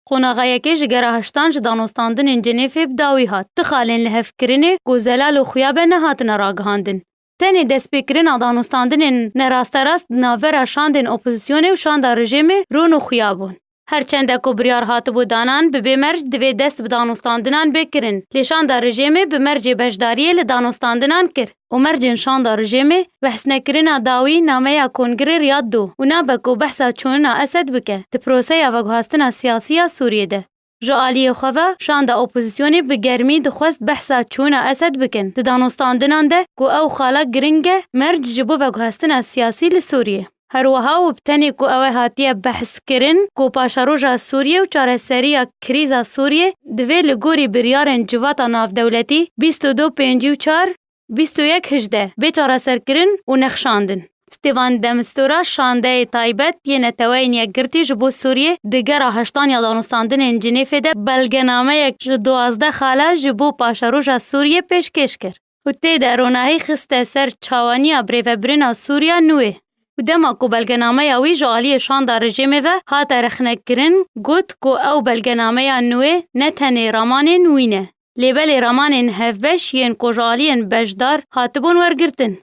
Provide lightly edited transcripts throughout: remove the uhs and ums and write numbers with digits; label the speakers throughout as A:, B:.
A: Qonaxeyekê ji gera heştan ji danostandinên Cenêfê bi dawî hat. Ti xalên li hevkirinê ku zelal û xuya be nehatine ragihandin. Tenê destpêkirina danostandinên nerasterast di navbera şandên opozîsyonê û şanda rejimê rûn û xuya bûn. Herçende ku biryar hatibû danan, bi bêmerc divê dest bi danostandinan bêkirin. Lê şanda rejimê bi mercê beşdariyê li danostandinan kir. û mercên şanda rejimê behsnekirina dawî nameya Kongrê riyad dû û nabe ku behsa çûnina Esed bike di proseya veguhastina siyasî ya Sûriyê de. Ji aliyê xwe ve şanda opozîsyonê bi germî dixwest behsa çûna Esed bikin di danostandinan de ku ew xala giring e merc ji bo veguhastina siyasî li Sûriyê. Herwiha û bi tenê ku ew ê hatiye behskirin ku paşeroja Sûriyê û çareseriya krîza Sûriyê divê li gorî biryarên civata navdewletî 2254 2118 bê çareserkirin û nexşandin. Stêvan de Mistura şandeyê taybet yê neteweyên yekgirtî ji bo Sûriyê di gera heştan ya danostandinên Cenêfê de belgenameyek ji 12 xala ji bo paşeroja Sûriyê pêşkêş kir û tê de ronahî xiste ser çawaniya birêvebirina Sûriya nû. û dema ku belgenameya wî ji aliyê şanda rejimê ve hate rexnekirin got ku ew belgenameya nû ne tenê ramanên wî ne. Lêbelê ramanên hevbeş yên ku ji aliyên beşdar hatibûn wergirtin.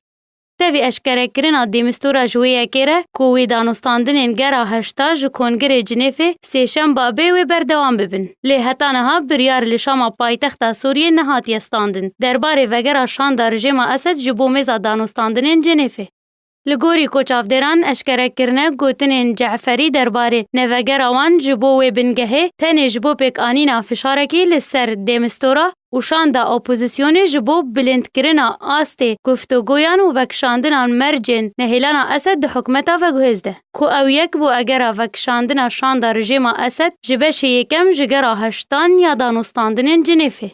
A: Tevî eşkerekirina de Mistura ji wê yekê re ku wê danostandinên gera heşta ji Kongrê Cenêfê sêşemba bê wê berdewam bibin. Lê heta niha biryar li şama paytexta Sûriyê nehatiye standin. Derbarê vegera şanda rejima Esed ji bo mêza danostandinên Cenêfê. Li gorî koçavdêran eşkerekirine gotinên Ceferî derbarê nevegera wan ji bo wê bingehê tenê ji bo pêkanîna fişarekî li ser de Mistura û şanda opozîsyonê ji bo bilindkirina astê guftûgoyan û vekişandinan mercên nehêlana Esed di hikûmeta veguhêz de. Ku ew yek bû egera vekişandina şanda rejima Esed ji beşê yekem ji gera heştan ya danostandinên Cenêfê.